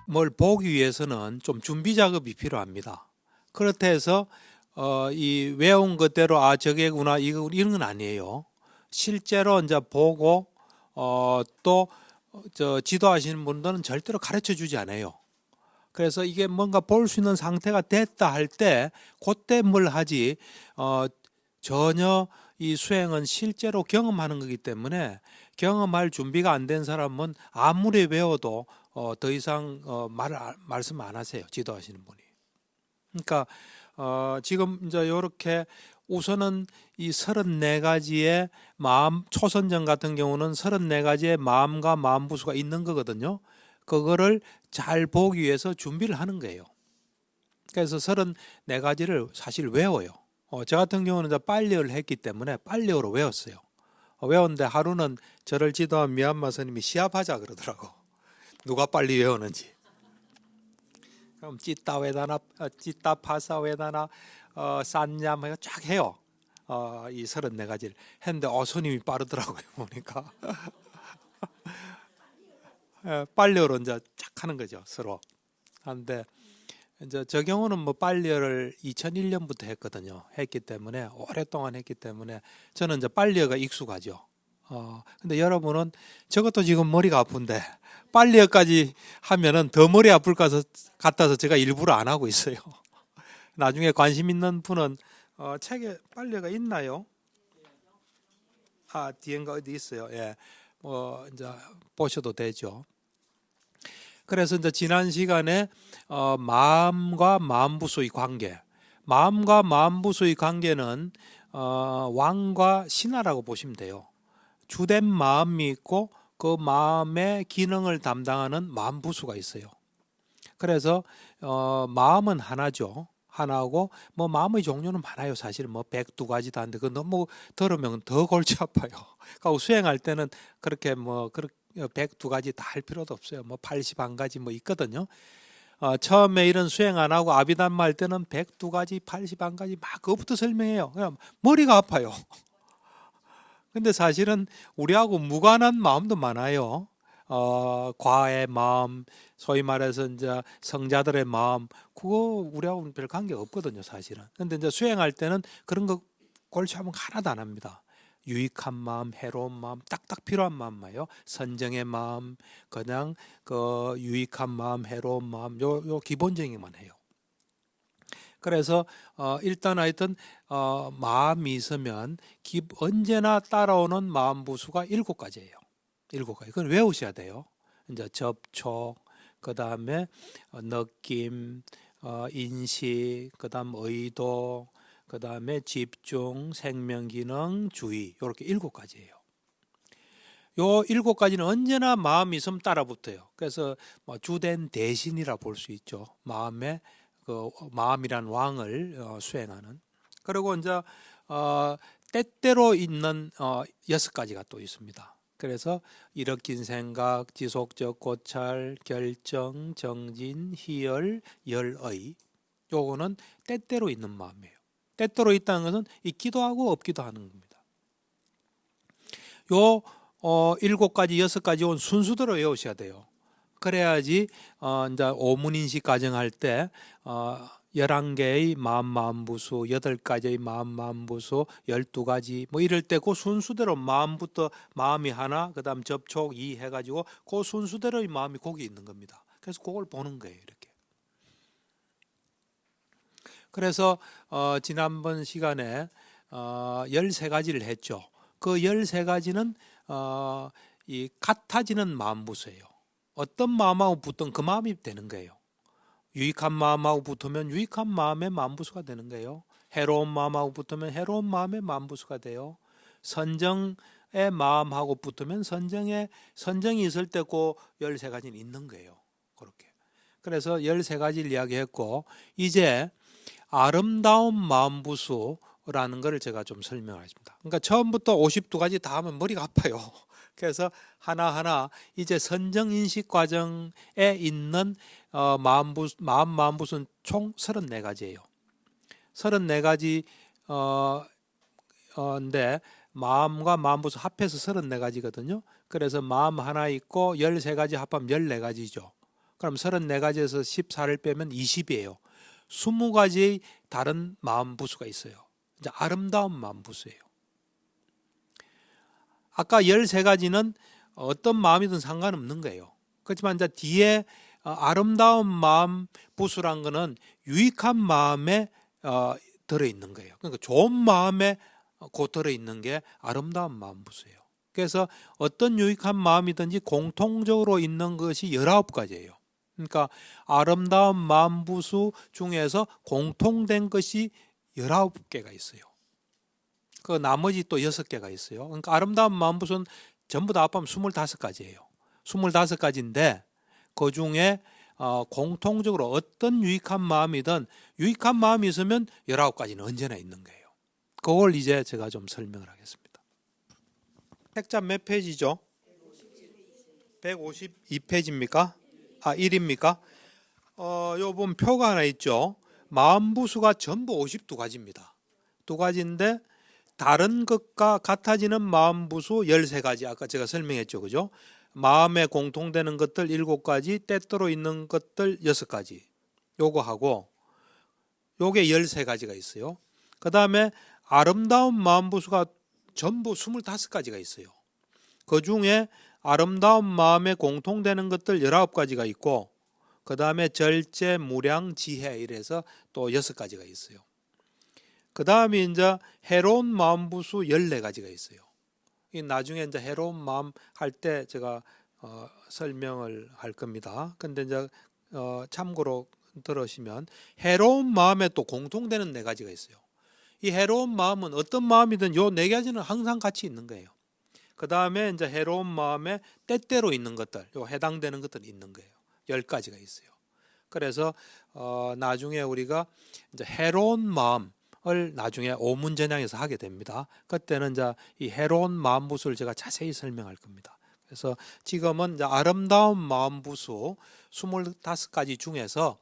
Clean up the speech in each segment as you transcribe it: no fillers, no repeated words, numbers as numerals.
뭘 보기 위해서는 좀 준비 작업이 필요합니다. 그렇다 해서 이 외운 것대로 저게구나 이거 이런 건 아니에요. 실제로 이제 보고 또 지도하시는 분들은 절대로 가르쳐 주지 않아요. 그래서 이게 뭔가 볼 수 있는 상태가 됐다 할 때 그때 뭘 하지 전혀 이 수행은 실제로 경험하는 거기 때문에 경험할 준비가 안 된 사람은 아무리 외워도 더 이상 말씀 안 하세요. 지도하시는 분이. 그러니까 지금 이제 이렇게 우선은 이 34가지의 마음, 초선정 같은 경우는 34가지의 마음과 마음부수가 있는 거거든요. 그거를 잘 보기 위해서 준비를 하는 거예요. 그래서 34가지를 사실 외워요. 저 같은 경우는 이제 빨리어를 했기 때문에 빨리어로 외웠어요. 외웠는데 하루는 저를 지도한 미얀마 스님이 시합하자 그러더라고. 누가 빨리 외우는지. 그럼 찌따 웨다나, 찌따 파사 웨다나, 산냠 해서 쫙 해요. 이 34가지를 했는데 스님이 빠르더라고요. 보니까 빨리어로 이제 쫙 하는 거죠. 서로. 하는데 이제 저 경우는 뭐 빨리어를 2001년부터 했거든요. 했기 때문에 오랫동안 했기 때문에 저는 이제 빨리어가 익숙하죠. 근데 여러분은 저것도 지금 머리가 아픈데 빨리어까지 하면은 더 머리 아플 것 같아서 제가 일부러 안 하고 있어요. 나중에 관심 있는 분은 책에 빨리어가 있나요? 뒤엔가 어디 있어요. 예, 뭐 이제 보셔도 되죠. 그래서 이제 지난 시간에 마음과 마음부수의 관계, 마음과 마음부수의 관계는 왕과 신하라고 보시면 돼요. 주된 마음이 있고 그 마음의 기능을 담당하는 마음부수가 있어요. 그래서 마음은 하나죠. 하나고 뭐 마음의 종류는 많아요. 사실 뭐 102가지도 한데 그 너무 들으면 더 골치 아파요. 그러니까 수행할 때는 그렇게 뭐 102가지 다 할 필요도 없어요. 뭐 81가지 뭐 있거든요. 처음에 이런 수행 안 하고 아비담마 할 때는 102가지, 81가지 막 그것부터 설명해요. 그냥 머리가 아파요. 근데 사실은 우리하고 무관한 마음도 많아요. 과의 마음, 소위 말해서 이제 성자들의 마음, 그거 우리하고는 별 관계가 없거든요, 사실은. 근데 이제 수행할 때는 그런 거 골치 아픈 거 하나도 안 합니다. 유익한 마음, 해로운 마음, 딱딱 필요한 마음만요. 선정의 마음, 그냥 그 유익한 마음, 해로운 마음, 요 기본적인만 해요. 그래서 일단 하여튼 마음이 있으면 언제나 따라오는 마음 부수가 7가지예요. 7가지. 그건 외우셔야 돼요. 이제 접촉, 그 다음에 느낌, 인식, 그 다음 의도, 그 다음에 집중, 생명기능, 주의, 이렇게 7가지예요. 요 7가지는 언제나 마음이 있으면 따라붙어요. 그래서 주된 대신이라 볼 수 있죠. 그 마음이란 왕을 수행하는. 그리고 이제 때때로 있는 6가지가 또 있습니다. 그래서 일으킨 생각, 지속적 고찰, 결정, 정진, 희열, 열의. 요거는 때때로 있는 마음이에요. 때때로 있다는 것은 있기도 하고 없기도 하는 겁니다. 요 7가지, 6가지 순수대로 외우셔야 돼요. 그래야지 이제 오문인식 가정할 때 11개의 마음부수, 8가지의 마음부수, 12가지 뭐 이럴 때 그 순수대로 마음부터 마음이 하나, 그 다음 접촉 2 해가지고 그 순수대로의 마음이 거기 있는 겁니다. 그래서 그걸 보는 거예요, 이렇게. 그래서 지난번 시간에 13가지를 했죠. 그 13가지는 이 같아지는 마음부수예요. 어떤 마음하고 붙든 그 마음이 되는 거예요. 유익한 마음하고 붙으면 유익한 마음의 마음부수가 되는 거예요. 해로운 마음하고 붙으면 해로운 마음의 마음부수가 돼요. 선정의 마음하고 붙으면 선정이 있을 때 그 13가지는 있는 거예요. 그렇게. 그래서 13가지를 이야기했고 이제 아름다운 마음부수라는 것을 제가 좀 설명하겠습니다. 그러니까 처음부터 52가지 다 하면 머리가 아파요. 그래서 하나하나 이제 선정인식 과정에 있는 마음부수는 총 34가지예요. 34가지 인데 마음과 마음부수 합해서 34가지거든요. 그래서 마음 하나 있고 13가지 합하면 14가지죠. 그럼 34가지에서 14를 빼면 20이에요. 20가지의 다른 마음부수가 있어요. 이제 아름다운 마음부수예요. 아까 13가지는 어떤 마음이든 상관없는 거예요. 그렇지만 이제 뒤에 아름다운 마음 부수란 거는 유익한 마음에 들어있는 거예요. 그러니까 좋은 마음에 곧 들어있는 게 아름다운 마음 부수예요. 그래서 어떤 유익한 마음이든지 공통적으로 있는 것이 19가지예요. 그러니까 아름다운 마음 부수 중에서 공통된 것이 19개가 있어요. 그 나머지 또 6개가 있어요. 그러니까 아름다운 마음 부수는 전부 다 합하면 25가지예요. 25가지인데 그 중에 공통적으로 어떤 유익한 마음이든 유익한 마음이 있으면 19가지는 언제나 있는 거예요. 그걸 이제 제가 좀 설명을 하겠습니다. 책자 몇 페이지죠? 152페이지입니까? 1입니까? 요 보면 표가 하나 있죠. 마음부수가 전부 52가지입니다. 2가지인데 다른 것과 같아지는 마음부수 13가지 아까 제가 설명했죠. 그죠? 마음에 공통되는 것들 7가지, 때때로 있는 것들 6가지. 요거 하고 요게 13가지가 있어요. 그 다음에 아름다운 마음부수가 전부 25가지가 있어요. 그 중에 아름다운 마음에 공통되는 것들 19가지가 있고 그 다음에 절제, 무량, 지혜 이래서 또 6가지가 있어요. 그 다음에 이제 해로운 마음부수 14가지가 있어요. 나중에 이제 해로운 마음 할 때 제가 설명을 할 겁니다. 근데 이제 참고로 들으시면 해로운 마음에 또 공통되는 4가지가 있어요. 이 해로운 마음은 어떤 마음이든 요 4가지는 항상 같이 있는 거예요. 그 다음에 이제 해로운 마음에 때때로 있는 것들, 요 해당되는 것들이 있는 거예요. 10가지가 있어요. 그래서 나중에 우리가 이제 해로운 마음을 나중에 오문전향에서 하게 됩니다. 그때는 이제 이 해로운 마음부수를 제가 자세히 설명할 겁니다. 그래서 지금은 이제 아름다운 마음부수 25가지 중에서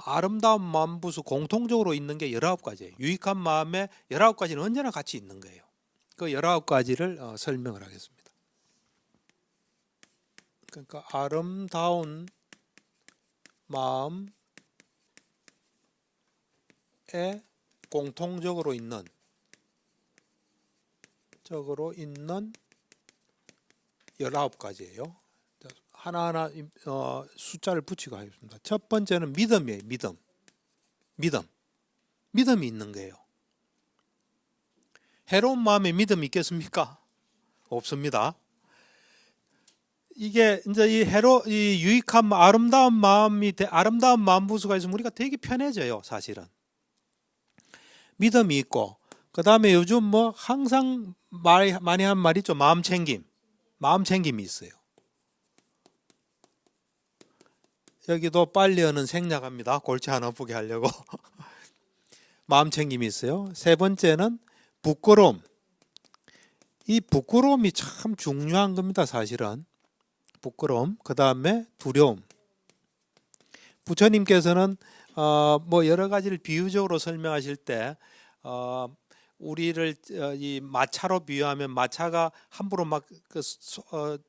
아름다운 마음부수 공통적으로 있는 게 19가지예요. 유익한 마음에 19가지는 언제나 같이 있는 거예요. 그 19가지를 설명을 하겠습니다. 그러니까 아름다운 마음에 공통적으로 있는 19가지예요. 하나하나 숫자를 붙이고 하겠습니다. 첫 번째는 믿음이에요. 믿음이 있는 거예요. 해로운 마음에 믿음이 있겠습니까? 없습니다. 이게 이제 이 유익한 아름다운 마음 부수가 있으면 우리가 되게 편해져요, 사실은. 믿음이 있고, 그 다음에 요즘 뭐 항상 많이 한 말 있죠. 마음챙김이 있어요. 여기도 빨리 하는 생략합니다. 골치 안 아프게 하려고. 마음챙김이 있어요. 세 번째는 부끄러움. 이 부끄러움이 참 중요한 겁니다, 사실은. 부끄러움, 그 다음에 두려움. 부처님께서는 뭐 여러 가지를 비유적으로 설명하실 때 우리를 이 마차로 비유하면 마차가 함부로 막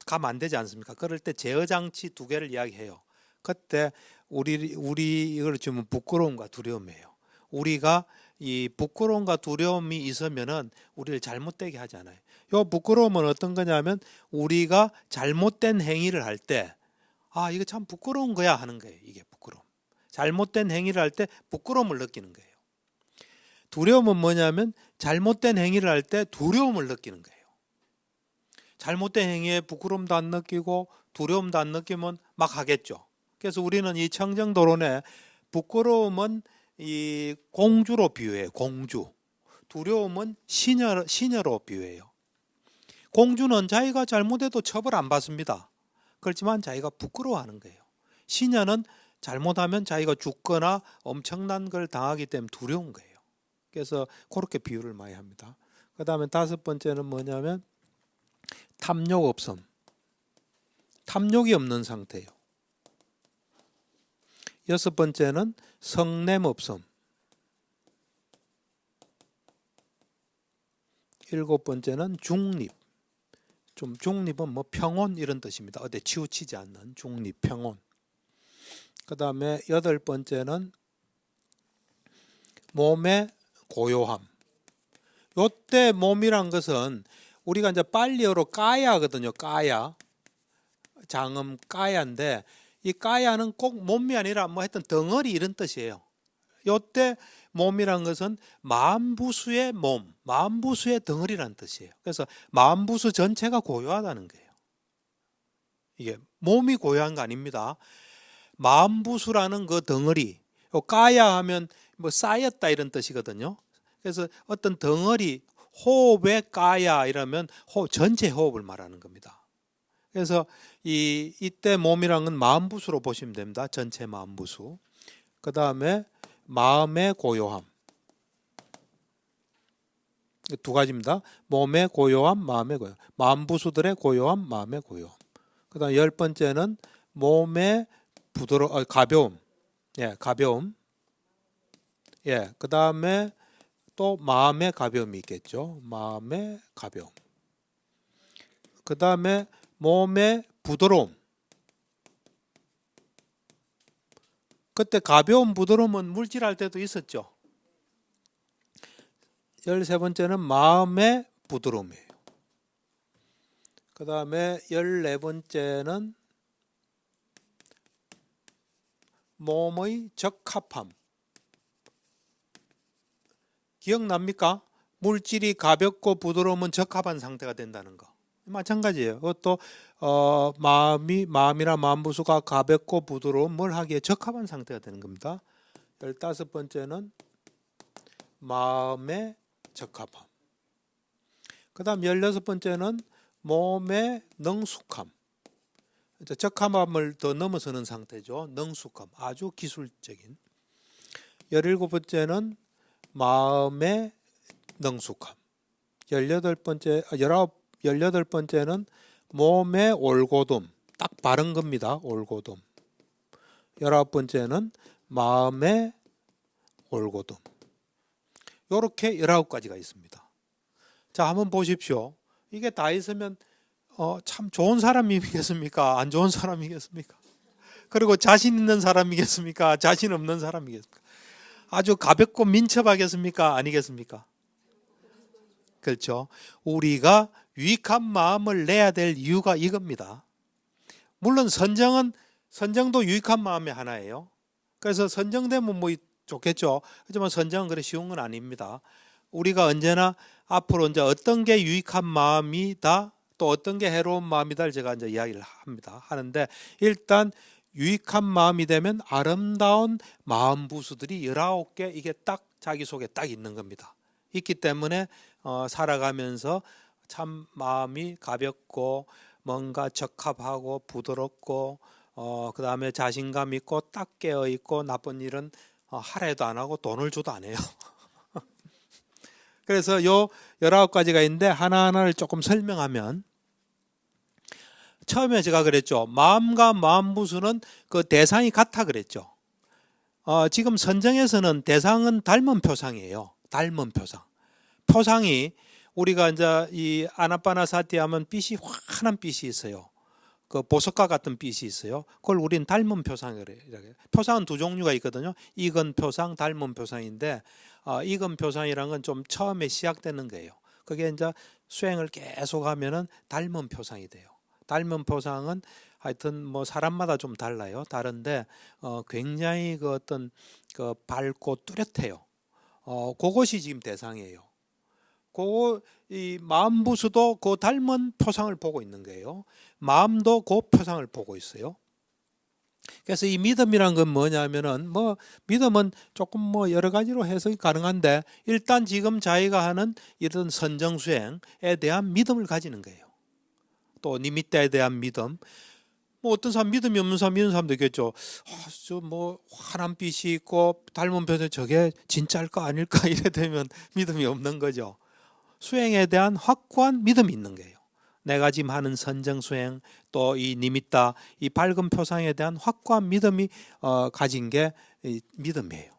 가면 안 되지 않습니까? 그럴 때 제어 장치 2개를 이야기해요. 그때 우리 이걸 주면 부끄러움과 두려움이에요. 우리가 이 부끄러움과 두려움이 있으면은 우리를 잘못되게 하잖아요. 이 부끄러움은 어떤 거냐면 우리가 잘못된 행위를 할 때 이거 참 부끄러운 거야 하는 거예요. 이게 부끄러움. 잘못된 행위를 할 때 부끄러움을 느끼는 거예요. 두려움은 뭐냐면 잘못된 행위를 할 때 두려움을 느끼는 거예요. 잘못된 행위에 부끄러움도 안 느끼고 두려움도 안 느끼면 막 하겠죠. 그래서 우리는 이 청정도론에 부끄러움은 이 공주로 비유해요. 공주. 두려움은 시녀로 비유해요. 공주는 자기가 잘못해도 처벌 안 받습니다. 그렇지만 자기가 부끄러워하는 거예요. 시녀는 잘못하면 자기가 죽거나 엄청난 걸 당하기 때문에 두려운 거예요. 그래서 그렇게 비유를 많이 합니다. 그 다음에 5번째는 뭐냐면 탐욕 없음. 탐욕이 없는 상태예요. 6번째는 성냄 없음. 7번째는 중립. 좀 중립은 뭐 평온 이런 뜻입니다. 어디 치우치지 않는 중립, 평온. 그 다음에 여덟 번째는 몸의 고요함. 요때 몸이란 것은 우리가 이제 빨리어로 까야거든요. 까야. 장음 까야인데 이 까야는 꼭 몸이 아니라 뭐 하여튼 덩어리 이런 뜻이에요. 요때 몸이란 것은 마음부수의 몸, 마음부수의 덩어리라는 뜻이에요. 그래서 마음부수 전체가 고요하다는 거예요. 이게 몸이 고요한 거 아닙니다. 마음부수라는 그 덩어리, 까야 하면 뭐 쌓였다 이런 뜻이거든요. 그래서 어떤 덩어리, 호흡의 까야 이러면 전체 호흡을 말하는 겁니다. 그래서 이때 몸이란 건 마음부수로 보시면 됩니다. 전체 마음부수. 그 다음에 마음의 고요함. 두 가지입니다. 몸의 고요함, 마음의 고요함. 마음부수들의 고요함, 마음의 고요함. 그 다음 열 번째는 몸의 가벼움. 예, 가벼움. 예, 그 다음에 또 마음의 가벼움이 있겠죠. 마음의 가벼움. 그 다음에 몸의 부드러움. 그때 가벼운 부드러움은 물질할 때도 있었죠. 13번째는 마음의 부드러움이에요. 그 다음에 14번째는 몸의 적합함. 기억납니까? 물질이 가볍고 부드러우면 적합한 상태가 된다는 거. 마찬가지예요. 그것도 마음이나 마음부수가 가볍고 부드러운 뭘 하기에 적합한 상태가 되는 겁니다. 15번째는 마음의 적합함. 그 다음 16번째는 몸의 능숙함. 적합함을 더 넘어서는 상태죠. 능숙함. 아주 기술적인. 17번째는 마음의 능숙함. 18번째는 몸의 올곧음. 딱 바른 겁니다. 올곧음. 19번째는 마음의 올곧음. 이렇게 19가지가 있습니다. 자, 한번 보십시오. 이게 다 있으면 참 좋은 사람이겠습니까? 안 좋은 사람이겠습니까? 그리고 자신 있는 사람이겠습니까? 자신 없는 사람이겠습니까? 아주 가볍고 민첩하겠습니까? 아니겠습니까? 그렇죠. 우리가 유익한 마음을 내야 될 이유가 이겁니다. 물론 선정도 유익한 마음의 하나예요. 그래서 선정되면 뭐 좋겠죠. 하지만 선정은 그래 쉬운 건 아닙니다. 우리가 언제나 앞으로 이제 어떤 게 유익한 마음이다, 또 어떤 게 해로운 마음이다를 제가 이제 이야기를 하는데 일단 유익한 마음이 되면 아름다운 마음 부수들이 19개 이게 딱 자기 속에 딱 있는 겁니다. 있기 때문에 살아가면서 참 마음이 가볍고 뭔가 적합하고 부드럽고 그 다음에 자신감 있고 딱 깨어 있고 나쁜 일은 하래도 안 하고 돈을 줘도 안 해요. 그래서 요 19가지가 있는데 하나하나를 조금 설명하면 처음에 제가 그랬죠. 마음과 마음부수는 그 대상이 같아 그랬죠. 지금 선정에서는 대상은 닮은 표상이에요. 닮은 표상. 표상이 우리가 이제 이 아나파나사티 하면 빛이 환한 빛이 있어요. 그 보석과 같은 빛이 있어요. 그걸 우리는 닮은 표상이라고 해요. 표상은 두 종류가 있거든요. 익은 표상, 닮은 표상인데 익은 표상이란 건 좀 처음에 시작되는 거예요. 그게 이제 수행을 계속 하면은 닮은 표상이 돼요. 닮은 표상은 하여튼 뭐 사람마다 좀 달라요. 다른데 굉장히 그 어떤 그 밝고 뚜렷해요. 그것이 지금 대상이에요. 이 마음부수도 그 닮은 표상을 보고 있는 거예요. 마음도 그 표상을 보고 있어요. 그래서 이 믿음이란 건 뭐냐면은 믿음은 조금 여러 가지로 해석이 가능한데 일단 지금 자기가 하는 이런 선정 수행에 대한 믿음을 가지는 거예요. 또 니미tta에 대한 믿음. 어떤 사람 믿음이 없는 사람 이런 사람도 있겠죠. 환한 빛이 있고 닮은 표정 저게 진짜일까 아닐까 이래 되면 믿음이 없는 거죠. 수행에 대한 확고한 믿음이 있는 거예요. 내가 지금 하는 선정 수행 또 이 니미tta 이 밝은 표상에 대한 확고한 믿음이 가진 게 믿음이에요.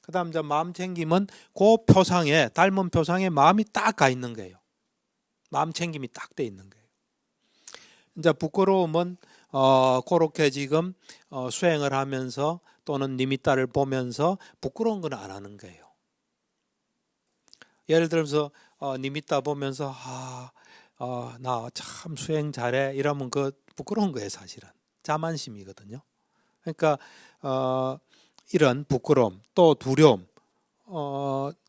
그다음 이제 마음 챙김은 그 표상에 닮은 표상에 마음이 딱 가 있는 거예요. 마음 챙김이 딱 돼 있는 거예요. 이제 부끄러움은 그렇게 지금 수행을 하면서 또는 니미따를 보면서 부끄러운 건 안 하는 거예요. 예를 들어서 니미따 보면서 나 참 수행 잘해 이러면 그 부끄러운 거예요. 사실은 자만심이거든요. 그러니까 이런 부끄러움 또 두려움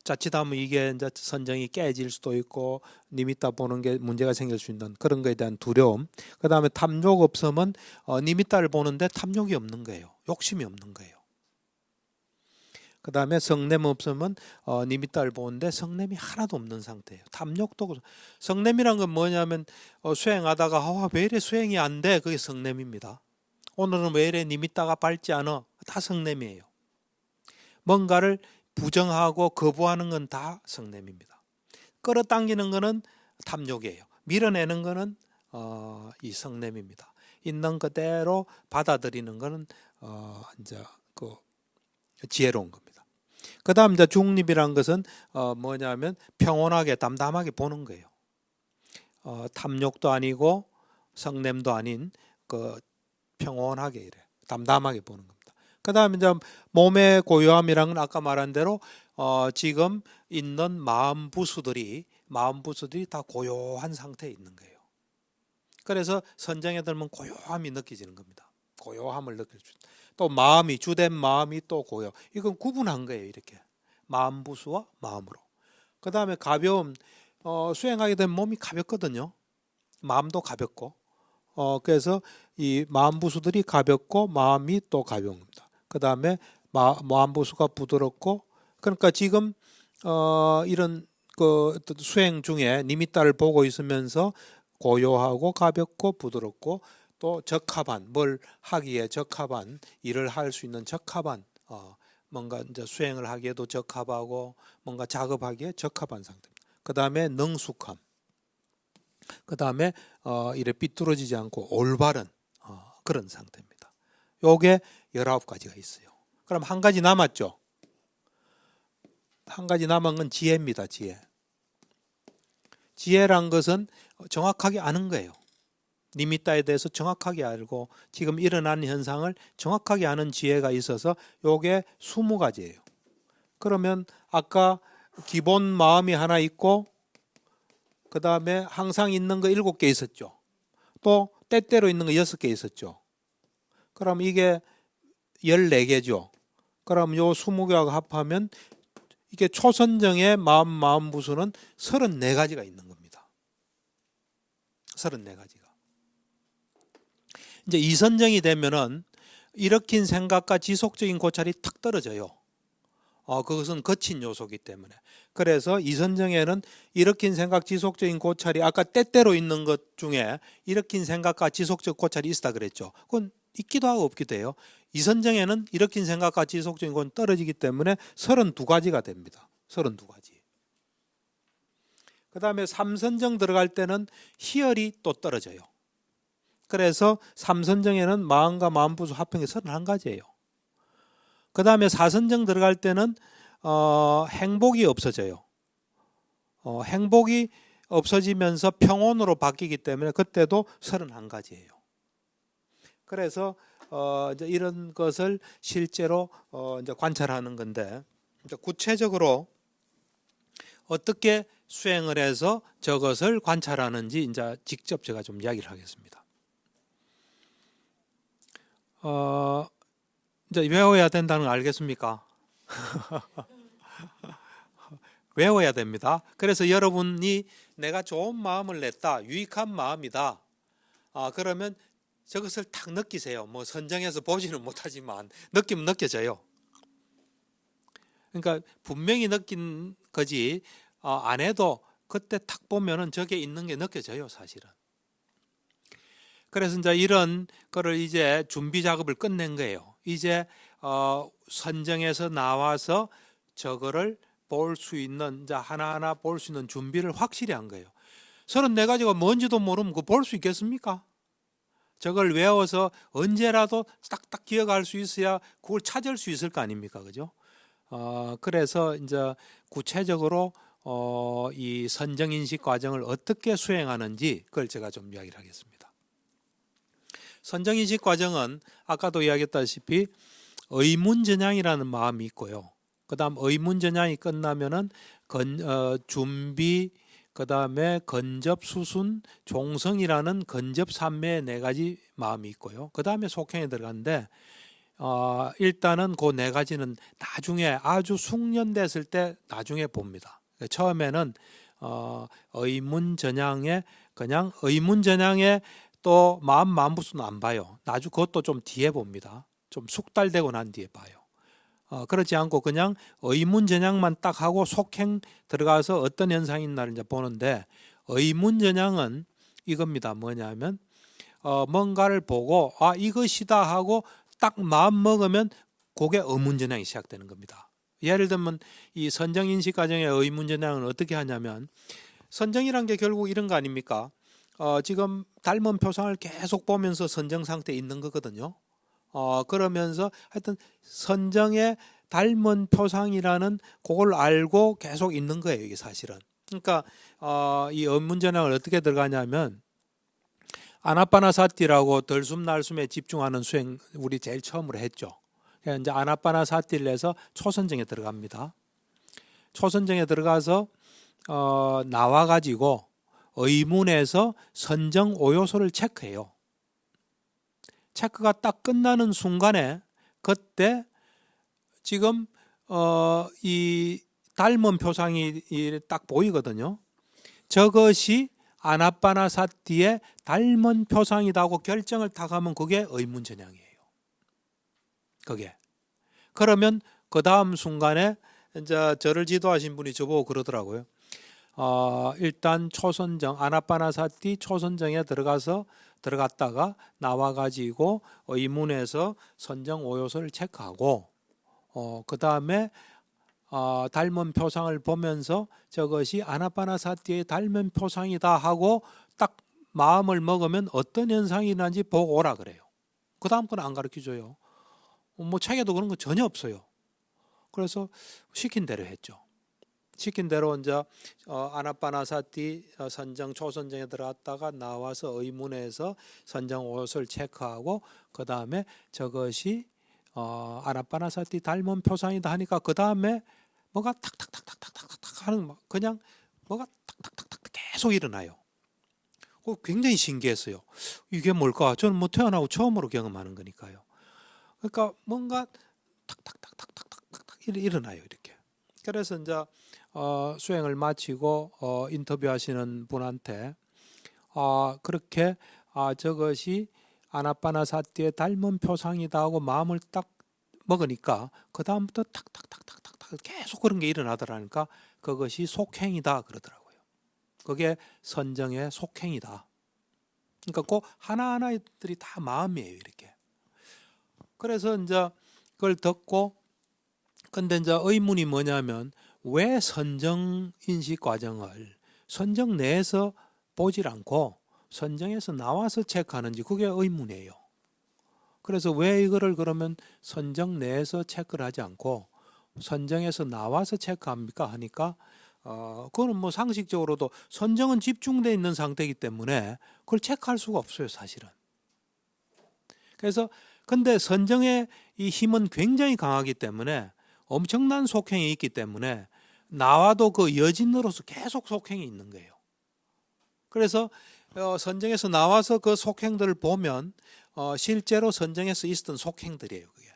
자칫하면 이게 이제 선정이 깨질 수도 있고 니미따 보는 게 문제가 생길 수 있는 그런 거에 대한 두려움. 그 다음에 탐욕 없으면 니미따를 보는데 탐욕이 없는 거예요. 욕심이 없는 거예요. 그 다음에 성냄 없으면 니미따를 보는데 성냄이 하나도 없는 상태예요. 탐욕도 성냄이란 건 뭐냐면 수행하다가 왜 이래 수행이 안 돼? 그게 성냄입니다. 오늘은 왜 이래 니미따가 밝지 않아? 다 성냄이에요. 뭔가를 부정하고 거부하는 건 다 성냄입니다. 끌어당기는 거는 탐욕이에요. 밀어내는 거는 이 성냄입니다. 있는 그대로 받아들이는 거는 이제 그 지혜로운 겁니다. 그 다음 이제 중립이란 것은 뭐냐면 평온하게 담담하게 보는 거예요. 탐욕도 아니고 성냄도 아닌 그 평온하게 이래 담담하게 보는 겁니다. 그 다음에 이제 몸의 고요함이란 건 아까 말한 대로 지금 있는 마음 부수들이 다 고요한 상태에 있는 거예요. 그래서 선정에 들면 고요함이 느껴지는 겁니다. 고요함을 느낄 수 있다. 또 마음이 주된 마음이 또 고요. 이건 구분한 거예요. 이렇게 마음 부수와 마음으로. 그 다음에 가벼움. 수행하게 되면 몸이 가볍거든요. 마음도 가볍고. 그래서 이 마음 부수들이 가볍고 마음이 또 가벼운 겁니다. 그 다음에 마음 부수가 부드럽고 그러니까 지금 이런 그 수행 중에 니미따를 보고 있으면서 고요하고 가볍고 부드럽고 또 적합한 뭘 하기에 적합한 일을 할 수 있는 적합한 뭔가 이제 수행을 하기에도 적합하고 뭔가 작업하기에 적합한 상태입니다. 그 다음에 능숙함. 그 다음에 이래 삐뚤어지지 않고 올바른 그런 상태입니다. 요게 19가지가 있어요. 그럼 한 가지 남았죠? 한 가지 남은 건 지혜입니다. 지혜. 지혜란 것은 정확하게 아는 거예요. 니미따에 대해서 정확하게 알고 지금 일어난 현상을 정확하게 아는 지혜가 있어서 요게 20가지예요. 그러면 아까 기본 마음이 하나 있고 그 다음에 항상 있는 거 7개 있었죠. 또 때때로 있는 거 6개 있었죠. 그럼 이게 14개죠. 그럼 요 20개하고 합하면 이게 초선정의 마음 부수는 34가지가 있는 겁니다. 34가지가. 이제 이선정이 되면은 일으킨 생각과 지속적인 고찰이 탁 떨어져요. 그것은 거친 요소이기 때문에. 그래서 이선정에는 일으킨 생각, 지속적인 고찰이 아까 때때로 있는 것 중에 일으킨 생각과 지속적 고찰이 있다 그랬죠. 그건 있기도 하고 없기도 해요. 이선정에는 일으킨 생각과 지속적인 건 떨어지기 때문에 32가지가 됩니다. 32가지. 그 다음에 삼선정 들어갈 때는 희열이 또 떨어져요. 그래서 삼선정에는 마음과 마음부수 합한 게 31가지예요. 그 다음에 사선정 들어갈 때는 행복이 없어져요. 행복이 없어지면서 평온으로 바뀌기 때문에 그때도 31가지예요. 그래서 이제 이런 것을 실제로 이제 관찰하는 건데 이제 구체적으로 어떻게 수행을 해서 저것을 관찰하는지 이제 직접 제가 좀 이야기를 하겠습니다. 이제 외워야 된다는 거 알겠습니까? 외워야 됩니다. 그래서 여러분이 내가 좋은 마음을 냈다, 유익한 마음이다. 그러면 저것을 딱 느끼세요. 뭐 선정해서 보지는 못하지만 느끼면 느껴져요. 그러니까 분명히 느낀 거지 안 해도 그때 탁 보면은 저게 있는 게 느껴져요, 사실은. 그래서 이제 이런 거를 이제 준비 작업을 끝낸 거예요. 이제 선정에서 나와서 저거를 볼 수 있는 이제 하나하나 볼 수 있는 준비를 확실히 한 거예요. 34가지가 뭔지도 모르면 그거 볼 수 있겠습니까? 저걸 외워서 언제라도 딱딱 기억할 수 있어야 그걸 찾을 수 있을 거 아닙니까, 그죠? 그래서 이제 구체적으로 이 선정인식 과정을 어떻게 수행하는지 그걸 제가 좀 이야기를 하겠습니다. 선정인식 과정은 아까도 이야기했다시피 의문전향이라는 마음이 있고요. 그다음 의문전향이 끝나면은 준비, 그다음에 건접, 수순, 종성이라는 건접 삼매의 네 가지 마음이 있고요. 그다음에 속행에 들어가는데 일단은 그 네 가지는 나중에 아주 숙련됐을 때 나중에 봅니다. 처음에는 의문전향에 그냥 의문전향에 또 마음부수는 안 봐요. 나중 그것도 좀 뒤에 봅니다. 좀 숙달되고 난 뒤에 봐요. 그렇지 않고 그냥 의문전향만 딱 하고 속행 들어가서 어떤 현상이 있나를 이제 보는데, 의문전향은 이겁니다. 뭐냐면 뭔가를 보고 이것이다 하고 딱 마음 먹으면 그게 의문전향이 시작되는 겁니다. 예를 들면 이 선정인식 과정의 의문전향은 어떻게 하냐면, 선정이란 게 결국 이런 거 아닙니까? 지금 닮은 표상을 계속 보면서 선정 상태에 있는 거거든요. 그러면서 하여튼 선정의 닮은 표상이라는 그걸 알고 계속 있는 거예요, 이게 사실은. 그러니까 이 의문전향을 어떻게 들어가냐면, 아나빠나사티라고 들숨 날숨에 집중하는 수행 우리 제일 처음으로 했죠. 그래서 이제 아나빠나사티를 해서 초선정에 들어갑니다. 초선정에 들어가서 나와가지고 의문에서 선정 오요소를 체크해요. 체크가 딱 끝나는 순간에 그때 지금 이 닮은 표상이 딱 보이거든요. 저것이 아나빠나사티의 닮은 표상이다고 결정을 딱 하면 그게 의문전향이에요. 그게. 그러면 그 다음 순간에 이제 저를 지도하신 분이 저보고 그러더라고요. 일단 초선정, 아나빠나사티 초선정에 들어갔다가 나와가지고 의문에서 선정 오요소를 체크하고, 그 다음에 닮은 표상을 보면서 저것이 아나빠나사티의 닮은 표상이다 하고 딱 마음을 먹으면 어떤 현상이 나는지 보고 오라 그래요. 그 다음 건 안 가르쳐줘요. 뭐 책에도 그런 거 전혀 없어요. 그래서 시킨 대로 했죠. 시킨 대로 이제 아나빠나사티 선정 초선정에 들어갔다가 나와서 의문에서 선정 오요소를 체크하고, 그 다음에 저것이 아나빠나사티 닮은 표상이다 하니까 그 다음에 뭐가 탁탁탁탁탁탁탁 하는 그냥 뭐가 탁탁탁탁 계속 일어나요. 굉장히 신기했어요. 이게 뭘까? 저는 뭐 태어나고 처음으로 경험하는 거니까요. 그러니까 뭔가 탁탁탁탁탁탁탁 일어나요, 이렇게. 그래서 이제 수행을 마치고 인터뷰하시는 분한테 그렇게 저것이 아나빠나사티의 닮은 표상이다 하고 마음을 딱 먹으니까 그 다음부터 탁탁탁탁탁탁 계속 그런 게 일어나더라니까 그것이 속행이다 그러더라고요. 그게 선정의 속행이다. 그러니까 그 하나하나들이 다 마음이에요, 이렇게. 그래서 이제 그걸 듣고, 근데 이제 의문이 뭐냐면, 왜 선정 인식 과정을 선정 내에서 보질 않고 선정에서 나와서 체크하는지 그게 의문이에요. 그래서 왜 이거를 그러면 선정 내에서 체크를 하지 않고 선정에서 나와서 체크합니까 하니까 그거는 뭐 상식적으로도 선정은 집중되어 있는 상태이기 때문에 그걸 체크할 수가 없어요, 사실은. 그래서 근데 선정의 이 힘은 굉장히 강하기 때문에 엄청난 속행이 있기 때문에 나와도 그 여진으로서 계속 속행이 있는 거예요. 그래서 선정에서 나와서 그 속행들을 보면 실제로 선정에서 있었던 속행들이에요, 그게.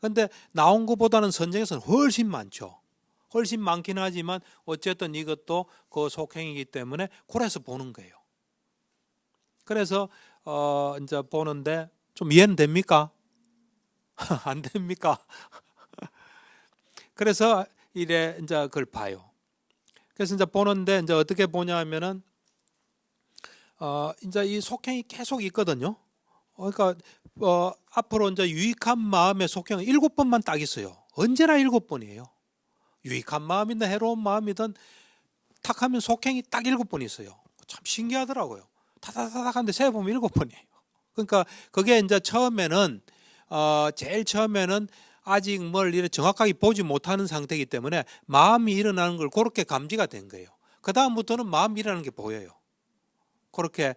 근데 나온 것보다는 선정에서는 훨씬 많죠. 훨씬 많긴 하지만 어쨌든 이것도 그 속행이기 때문에 그래서 보는 거예요. 그래서 이제 보는데 좀 이해는 됩니까? 안 됩니까? 그래서 이래 이제 그걸 봐요. 그래서 이제 보는데 이제 어떻게 보냐 하면은 이제 이 속행이 계속 있거든요. 그러니까 앞으로 이제 유익한 마음의 속행은 7번만 딱 있어요. 언제나 7번이에요. 유익한 마음이든 해로운 마음이든 탁 하면 속행이 딱 7번 있어요. 참 신기하더라고요. 타다다닥 하는데 세보면 7번이에요. 그러니까 그게 이제 처음에는 제일 처음에는 아직 뭘 이렇게 정확하게 보지 못하는 상태이기 때문에 마음이 일어나는 걸 그렇게 감지가 된 거예요. 그 다음부터는 마음이 일어나는 게 보여요. 그렇게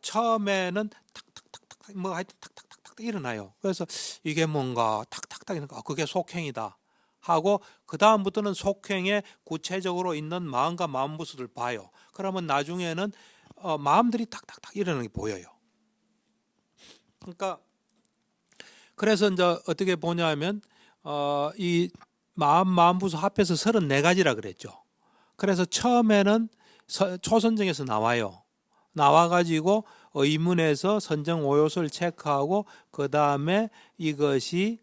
처음에는 탁탁탁탁탁 뭐 하여튼 탁탁탁탁 일어나요. 그래서 이게 뭔가 탁탁탁 이러니까 그게 속행이다 하고 그 다음부터는 속행에 구체적으로 있는 마음과 마음부수를 봐요. 그러면 나중에는 마음들이 탁탁탁 일어나는 게 보여요. 그러니까 그래서 이제 어떻게 보냐면 이 마음부수 합해서 34가지라 그랬죠. 그래서 처음에는 초선정에서 나와요. 나와가지고 의문에서 선정 오요소를 체크하고 그 다음에 이것이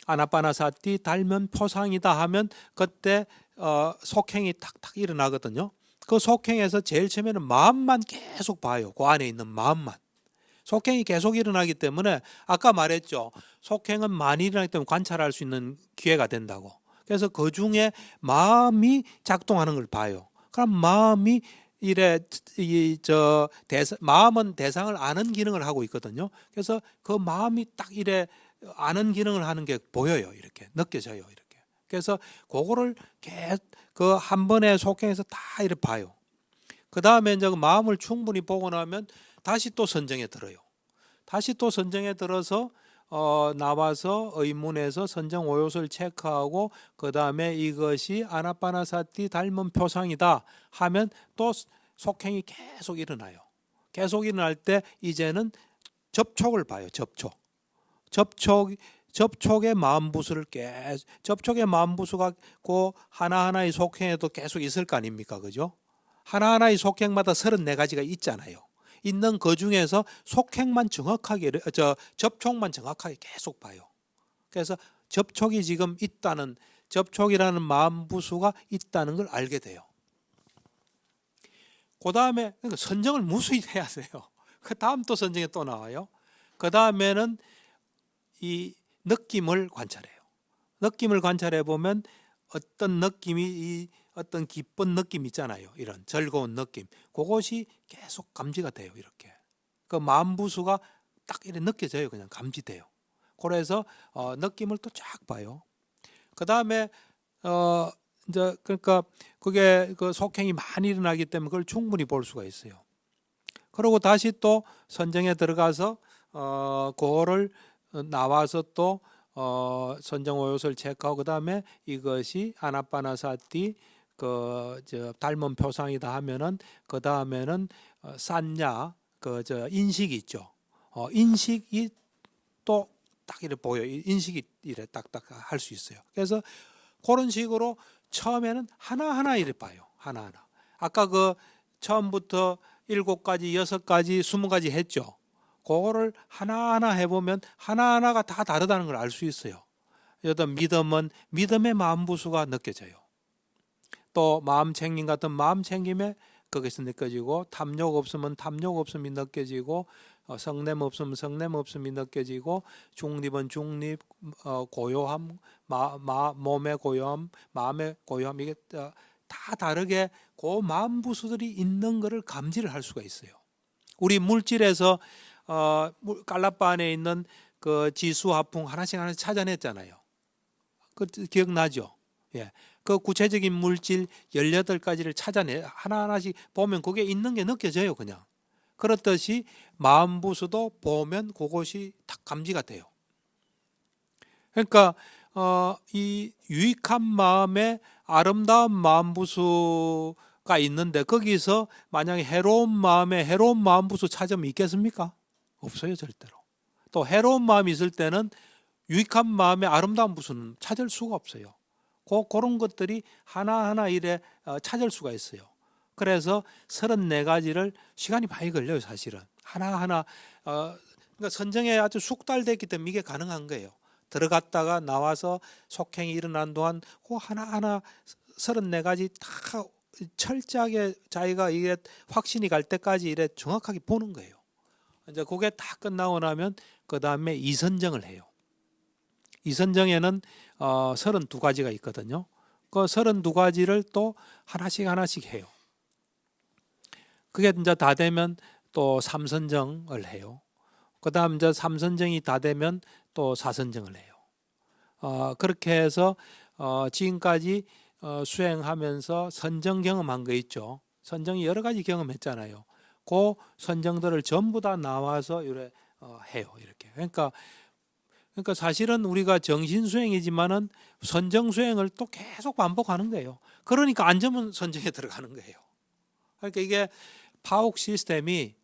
아나빠나사티 닮은 표상이다 하면 그때 속행이 탁탁 일어나거든요. 그 속행에서 제일 처음에는 마음만 계속 봐요. 그 안에 있는 마음만. 속행이 계속 일어나기 때문에 아까 말했죠. 속행은 많이 일어나기 때문에 관찰할 수 있는 기회가 된다고. 그래서 그 중에 마음이 작동하는 걸 봐요. 그럼 마음이 마음은 대상을 아는 기능을 하고 있거든요. 그래서 그 마음이 딱 아는 기능을 하는 게 보여요. 이렇게 느껴져요. 이렇게. 그래서 그거를 그 한 번에 속행해서 다 이렇게 봐요. 그 다음에 이제 그 마음을 충분히 보고 나면 다시 또 선정에 들어요. 다시 또 선정에 들어서 나와서 의문에서 선정 오요소를 체크하고 그 다음에 이것이 아나빠나사티 닮은 표상이다 하면 또 속행이 계속 일어나요. 계속 일어날 때 이제는 접촉을 봐요. 접촉의 마음부수를 접촉의 마음부수가 그 하나하나의 속행에도 계속 있을 거 아닙니까? 그죠? 하나하나의 속행마다 34가지가 있잖아요. 있는 그 중에서 속행만 정확하게 접촉만 정확하게 계속 봐요. 그래서 접촉이 지금 있다는 접촉이라는 마음부수가 있다는 걸 알게 돼요. 그 다음에 그러니까 선정을 무수히 해야 돼요. 그 다음 또 선정에 또 나와요. 그 다음에는 이 느낌을 관찰해요. 느낌을 관찰해 보면 어떤 느낌이 어떤 기쁜 느낌 있잖아요. 이런 즐거운 느낌. 그것이 계속 감지가 돼요. 이렇게. 그 마음부수가 딱 이렇게 느껴져요. 그냥 감지돼요. 그래서 느낌을 또 쫙 봐요. 그 다음에 이제 그러니까 그게 그 속행이 많이 일어나기 때문에 그걸 충분히 볼 수가 있어요. 그리고 다시 또 선정에 들어가서 그거를 나와서 또 선정 오요소를 체크하고 그 다음에 이것이 아나빠나사티 닮은 표상이다 하면은 그 다음에는 산냐 인식이 있죠. 인식이 또 딱 이렇게 보여. 인식이 이래 딱딱 할 수 있어요. 그래서 그런 식으로 처음에는 하나하나 이래 봐요. 하나하나. 아까 그 처음부터 7가지, 6가지, 20가지 했죠. 그거를 하나하나 해보면 하나하나가 다 다르다는 걸 알 수 있어요. 여튼 믿음은 믿음의 마음부수가 느껴져요. 또 마음 챙김 같은 마음 챙김에 거기서 느껴지고 탐욕 없으면 탐욕 없음이 느껴지고 성냄 없으면 성냄 없음이 느껴지고 중립은 중립, 고요함, 몸의 고요함, 마음의 고요함 이게 다 다르게 그 마음부수들이 있는 것을 감지를 할 수가 있어요. 우리 물질에서 깔라빠 안에 있는 그 지수 화풍 하나씩 찾아냈잖아요. 그 기억나죠? 예. 그 구체적인 물질 18가지를 찾아내 하나하나씩 보면 그게 있는 게 느껴져요, 그냥. 그렇듯이 마음부수도 보면 그것이 딱 감지가 돼요. 그러니까 이 유익한 마음에 아름다운 마음부수가 있는데 거기서 만약에 해로운 마음에 해로운 마음부수 찾으면 있겠습니까? 없어요, 절대로. 또 해로운 마음이 있을 때는 유익한 마음에 아름다운 부수는 찾을 수가 없어요. 그런 것들이 하나하나 이래 찾을 수가 있어요. 그래서 34가지를 시간이 많이 걸려요, 사실은. 하나하나 그러니까 선정에 아주 숙달됐기 때문에 이게 가능한 거예요. 들어갔다가 나와서 속행이 일어난 동안 그 하나하나 34가지 다 철저하게 자기가 이게 확신이 갈 때까지 이래 정확하게 보는 거예요. 이제 그게 다 끝나고 나면 그 다음에 이선정을 해요. 이선정에는 32가지가 있거든요. 그 32가지를 또 하나씩 해요. 그게 이제 다 되면 또 3선정을 해요. 그 다음 이제 3선정이 다 되면 또 4선정을 해요. 그렇게 해서 지금까지 수행하면서 선정 경험한 거 있죠. 선정이 여러 가지 경험했잖아요. 그 선정들을 전부 다 나와서 이래 해요. 이렇게. 그러니까 사실은 우리가 정신 수행이지만은 선정 수행을 또 계속 반복하는 거예요. 그러니까 안전은 선정에 들어가는 거예요. 그러니까 이게 파옥 시스템이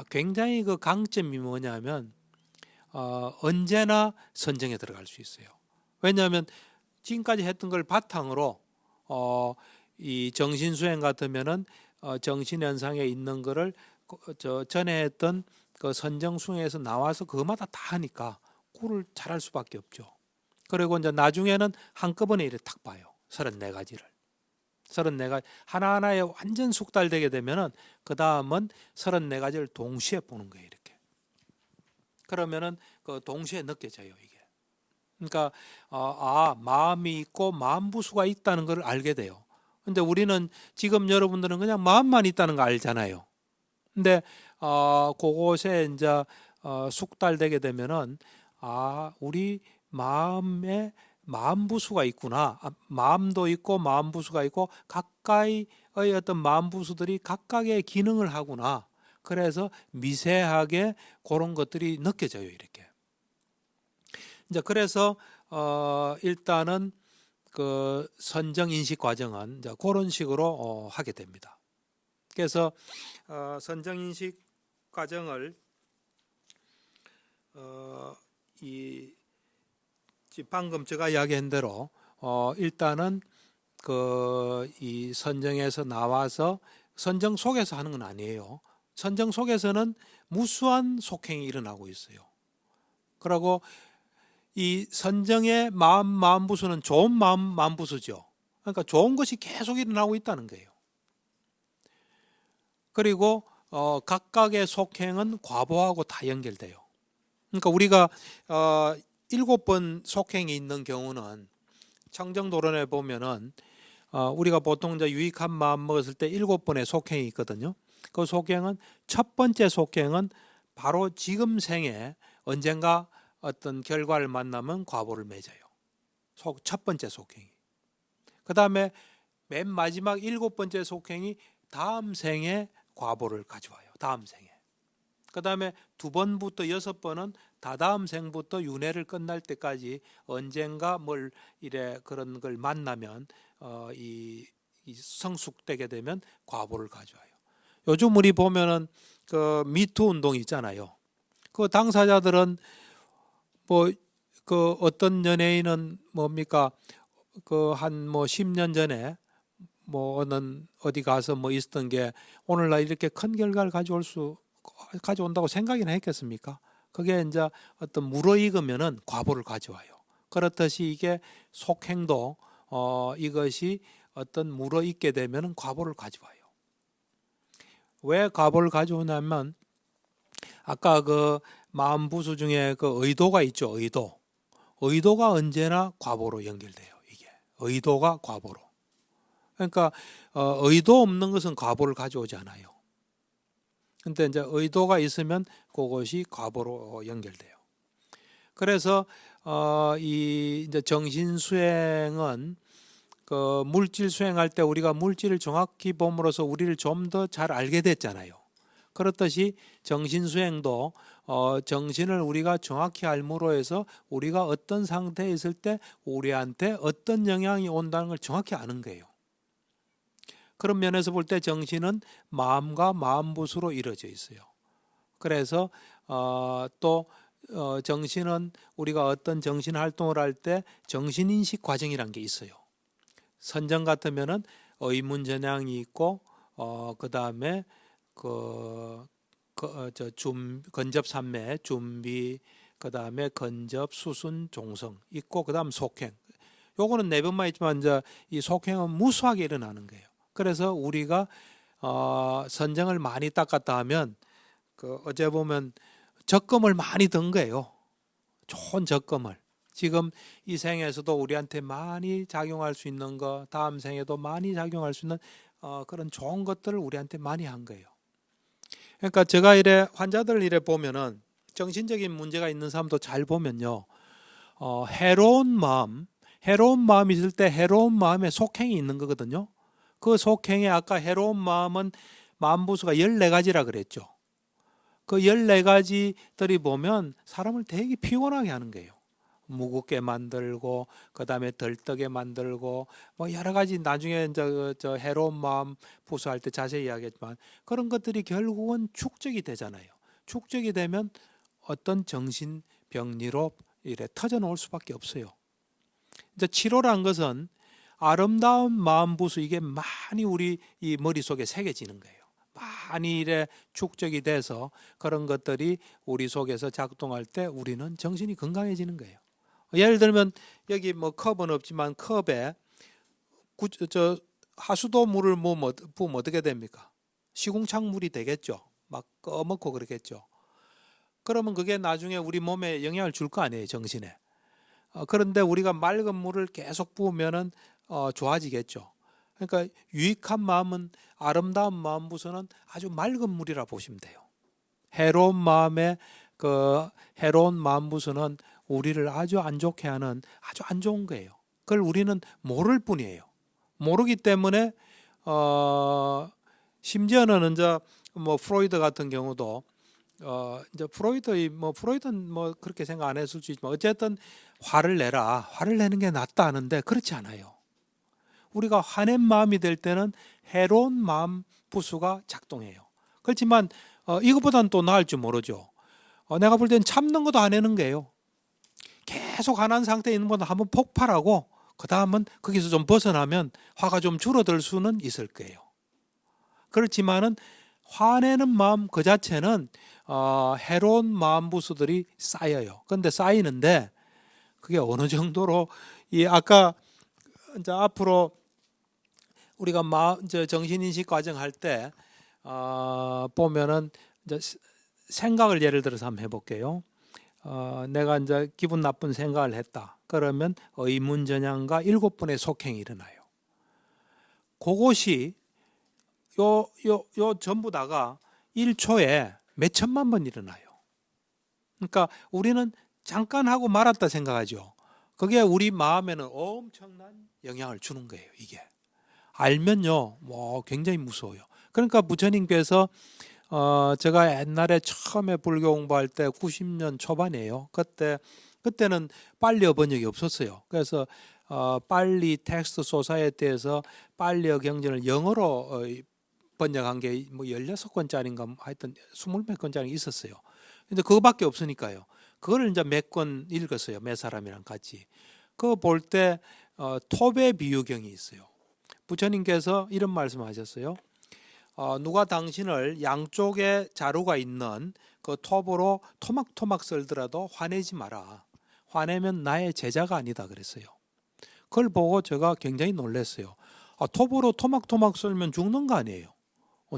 굉장히 그 강점이 뭐냐면 언제나 선정에 들어갈 수 있어요. 왜냐하면 지금까지 했던 걸 바탕으로 이 정신 수행 같으면은 정신 현상에 있는 거를 전에 했던 그 선정 수행에서 나와서 그것마다 다 하니까 그걸 잘할 수밖에 없죠. 그리고 이제 나중에는 한꺼번에 이렇게 탁 봐요. 34가지를. 34가지 하나하나에 완전 숙달되게 되면은 그 다음은 34가지를 동시에 보는 거예요. 이렇게. 그러면은 그 동시에 느껴져요. 이게. 그러니까 마음이 있고 마음부수가 있다는 걸 알게 돼요. 근데 우리는 지금 여러분들은 그냥 마음만 있다는 거 알잖아요. 근데 그곳에 이제 숙달되게 되면은 우리 마음에 마음부수가 있구나. 마음도 있고 마음부수가 있고 가까이의 어떤 마음부수들이 각각의 기능을 하구나. 그래서 미세하게 그런 것들이 느껴져요. 이렇게. 이제 그래서 일단은 그 선정 인식 과정은 이제 그런 식으로 하게 됩니다. 그래서 선정 인식 과정을 이 방금 제가 이야기한 대로 일단은 이 선정에서 나와서 선정 속에서 하는 건 아니에요. 선정 속에서는 무수한 속행이 일어나고 있어요. 그리고 이 선정의 마음부수는 좋은 마음부수죠. 그러니까 좋은 것이 계속 일어나고 있다는 거예요. 그리고 각각의 속행은 과보하고 다 연결돼요. 그러니까 우리가 7번 속행이 있는 경우는 청정도론에 보면은 우리가 보통 이제 유익한 마음 먹었을 때 7번의 속행이 있거든요. 그 속행은 첫 번째 속행은 바로 지금 생에 언젠가 어떤 결과를 만나면 과보를 맺어요. 첫 번째 속행이. 그 다음에 맨 마지막 7번째 속행이 다음 생에 과보를 가져와요. 다음 생에. 그 다음에 2번부터 6번은 다다음 생부터 윤회를 끝날 때까지 언젠가 뭘 이래 그런 걸 만나면 이 성숙되게 되면 과보를 가져와요. 요즘 우리 보면은 그 미투 운동 있잖아요. 그 당사자들은 뭐 그 어떤 연예인은 뭡니까 그 한 뭐 10년 전에 뭐 어디 가서 뭐 있었던 게 오늘날 이렇게 큰 결과를 가져온다고 생각이나 했겠습니까? 그게 이제 어떤 무르익으면은 과보를 가져와요. 그렇듯이 이게 속행도 이것이 어떤 무르익게 되면은 과보를 가져와요. 왜 과보를 가져오냐면 아까 그 마음부수 중에 그 의도가 있죠. 의도가 언제나 과보로 연결돼요. 이게 의도가 과보로. 그러니까 의도 없는 것은 과보를 가져오지 않아요. 근데 이제 의도가 있으면 그것이 과보로 연결돼요. 그래서 이 이제 정신 수행은 그 물질 수행할 때 우리가 물질을 정확히 봄으로써 우리를 좀 더 잘 알게 됐잖아요. 그렇듯이 정신 수행도 정신을 우리가 정확히 알므로 해서 우리가 어떤 상태에 있을 때 우리한테 어떤 영향이 온다는 걸 정확히 아는 거예요. 그런 면에서 볼 때 정신은 마음과 마음부수로 이루어져 있어요. 그래서 또 정신은 우리가 어떤 정신 활동을 할 때 정신인식 과정이라는 게 있어요. 선정 같으면은 의문전향이 있고 그 다음에 건접삼매 준비 그 다음에 건접 수순 종성 있고 그 다음 속행. 요거는 네 번만 있지만 이제 이 속행은 무수하게 일어나는 거예요. 그래서 우리가 선정을 많이 닦았다 하면 어제 보면 적금을 많이 든 거예요. 좋은 적금을. 지금 이 생에서도 우리한테 많이 작용할 수 있는 거, 다음 생에도 많이 작용할 수 있는 그런 좋은 것들을 우리한테 많이 한 거예요. 그러니까 제가 이래 환자들 이래 보면은 정신적인 문제가 있는 사람도 잘 보면요, 해로운 마음이 있을 때 해로운 마음에 속행이 있는 거거든요. 그 속행에 아까 해로운 마음은 마음부수가 14가지라 그랬죠. 그 14가지들이 보면 사람을 되게 피곤하게 하는 거예요. 무겁게 만들고 그다음에 덜떡게 만들고 뭐 여러 가지 나중에 이제 저 해로운 마음 부수할 때 자세히 이야기했지만 그런 것들이 결국은 축적이 되잖아요. 축적이 되면 어떤 정신병리로 이래 터져 놓을 수밖에 없어요. 이제 치료란 것은 아름다운 마음 부수 이게 많이 우리 이 머릿속에 새겨지는 거예요. 많이 이래 축적이 돼서 그런 것들이 우리 속에서 작동할 때 우리는 정신이 건강해지는 거예요. 예를 들면 여기 뭐 컵은 없지만 컵에 저 하수도 물을 부으면 어떻게 됩니까? 시궁창 물이 되겠죠. 막 꺼먹고 그러겠죠. 그러면 그게 나중에 우리 몸에 영향을 줄 거 아니에요, 정신에. 그런데 우리가 맑은 물을 계속 부으면은 좋아지겠죠. 그러니까 유익한 마음은 아름다운 마음 부서는 아주 맑은 물이라 보시면 돼요. 해로운 마음 부서는 우리를 아주 안 좋게 하는 아주 안 좋은 거예요. 그걸 우리는 모를 뿐이에요. 모르기 때문에 심지어는 이제 뭐 프로이드 같은 경우도 이제 프로이드는 뭐 그렇게 생각 안 했을 수 있지만 어쨌든 화를 내는 게 낫다 하는데 그렇지 않아요. 우리가 화낸 마음이 될 때는 해로운 마음 부수가 작동해요. 그렇지만 이것보다는 또 나을 줄 모르죠. 내가 볼 땐 참는 것도 화내는 거예요. 계속 화난 상태에 있는 것보다 한번 폭발하고 그 다음은 거기서 좀 벗어나면 화가 좀 줄어들 수는 있을 거예요. 그렇지만은 화내는 마음 그 자체는 해로운 마음 부수들이 쌓여요. 그런데 쌓이는데 그게 어느 정도로 아까 이제 앞으로 우리가 이제 정신인식 과정 할 때 보면은 이제 생각을 예를 들어서 한번 해볼게요. 내가 이제 기분 나쁜 생각을 했다. 그러면 의문전향과 7번의 속행이 일어나요. 그것이 요 전부 다가 1초에 몇 천만 번 일어나요. 그러니까 우리는 잠깐 하고 말았다 생각하죠. 그게 우리 마음에는 엄청난 영향을 주는 거예요. 이게 알면요, 뭐 굉장히 무서워요. 그러니까 부처님께서 제가 옛날에 처음에 불교 공부할 때 90년 초반이에요. 그때는 빨리어 번역이 없었어요. 그래서 빨리 텍스트 소사이어티에서 빨리어 경전을 영어로 번역한 게 뭐 16권짜리인가 하여튼 20몇 권짜리 있었어요. 근데 그거밖에 없으니까요. 그걸 이제 몇 권 읽었어요. 몇 사람이랑 같이. 그거 볼 때 톱의 비유경이 있어요. 부처님께서 이런 말씀하셨어요. 누가 당신을 양쪽에 자루가 있는 그 톱으로 토막토막 썰더라도 화내지 마라. 화내면 나의 제자가 아니다 그랬어요. 그걸 보고 제가 굉장히 놀랐어요. 톱으로 토막토막 썰면 죽는 거 아니에요.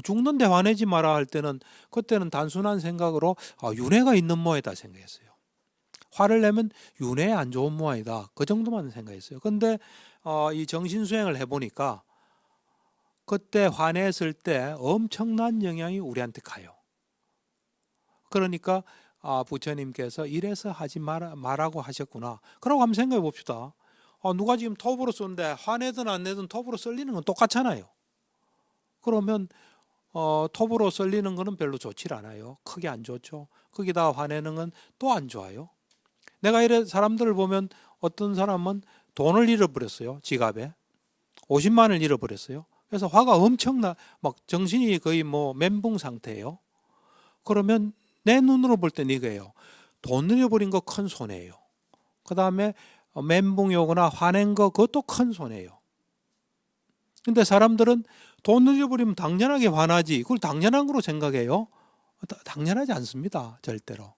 죽는데 화내지 마라 할 때는 그때는 단순한 생각으로 윤회가 있는 모양이다 생각했어요. 화를 내면 윤회에 안 좋은 모양이다. 그 정도만 생각했어요. 근데 이 정신수행을 해보니까 그때 화냈을 때 엄청난 영향이 우리한테 가요. 그러니까 부처님께서 이래서 하지 말라고 하셨구나. 그러고 한번 생각해 봅시다. 누가 지금 톱으로 쏘는데 화내든 안 내든 톱으로 썰리는 건 똑같잖아요. 그러면 톱으로 썰리는 거는 별로 좋지 않아요. 크게 안 좋죠. 거기다 화내는 건 또 안 좋아요. 내가 이래 사람들을 보면 어떤 사람은 돈을 잃어버렸어요. 지갑에 50만 원을 잃어버렸어요. 그래서 화가 엄청나 막 정신이 거의 뭐 멘붕 상태예요. 그러면 내 눈으로 볼 땐 이거예요. 돈 잃어버린 거 큰 손해예요. 그 다음에 멘붕이 오거나 화낸 거 그것도 큰 손해예요. 근데 사람들은 돈을 잃어버리면 당연하게 화나지. 그걸 당연한 거로 생각해요. 당연하지 않습니다. 절대로.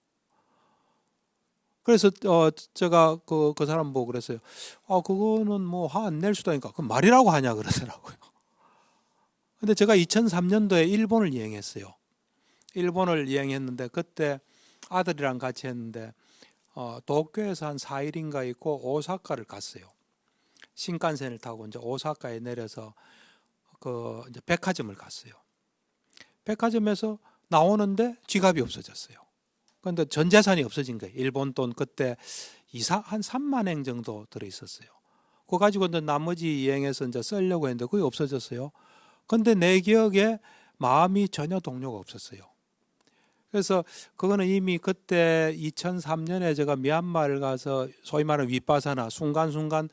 그래서 제가 그 사람 보고 그랬어요. 그거는 뭐 화 안 낼 수도 하니까 그 말이라고 하냐 그러더라고요. 근데 제가 2003년도에 일본을 여행했어요. 일본을 여행했는데 그때 아들이랑 같이 했는데 도쿄에서 한 4일인가 있고 오사카를 갔어요. 신칸센을 타고 이제 오사카에 내려서 그 이제 백화점을 갔어요. 백화점에서 나오는데 지갑이 없어졌어요. 그런데 전 재산이 없어진 거예요. 일본 돈 그때 한 3만 엔 정도 들어 있었어요. 그거 가지고 이제 나머지 여행에서 이제 쓰려고 했는데 그게 없어졌어요. 근데 내 기억에 마음이 전혀 동요가 없었어요. 그래서 그거는 이미 그때 2003년에 제가 미얀마를 가서 소위 말하는 윗바사나 순간순간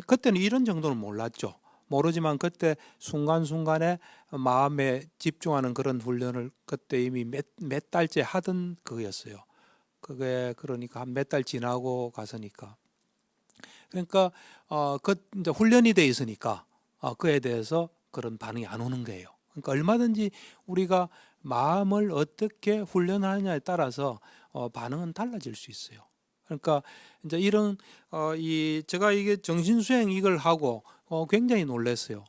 그때는 이런 정도는 몰랐죠. 모르지만 그때 순간순간에 마음에 집중하는 그런 훈련을 그때 이미 몇 달째 하던 그거였어요. 그게 그러니까 한 몇 달 지나고 가서니까. 그러니까 그 이제 훈련이 돼 있으니까 그에 대해서 그런 반응이 안 오는 거예요. 그러니까 얼마든지 우리가 마음을 어떻게 훈련하느냐에 따라서 반응은 달라질 수 있어요. 그러니까 이제 이런 이 제가 이게 정신수행 이걸 하고 굉장히 놀랐어요.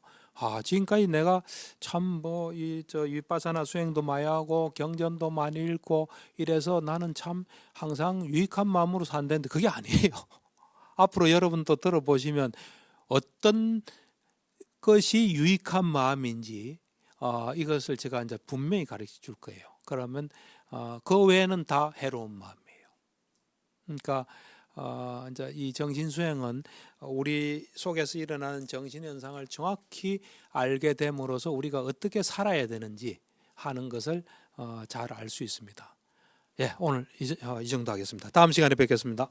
지금까지 내가 참 뭐 이 저 윗바사나 수행도 많이 하고 경전도 많이 읽고 이래서 나는 참 항상 유익한 마음으로 산다는데 그게 아니에요. 앞으로 여러분도 들어보시면 어떤 것이 유익한 마음인지 이것을 제가 이제 분명히 가르쳐 줄 거예요. 그러면 그 외에는 다 해로운 마음이에요. 그러니까 이제 이 정신 수행은 우리 속에서 일어나는 정신 현상을 정확히 알게 됨으로써 우리가 어떻게 살아야 되는지 하는 것을 잘 알 수 있습니다. 예, 오늘 이 정도 하겠습니다. 다음 시간에 뵙겠습니다.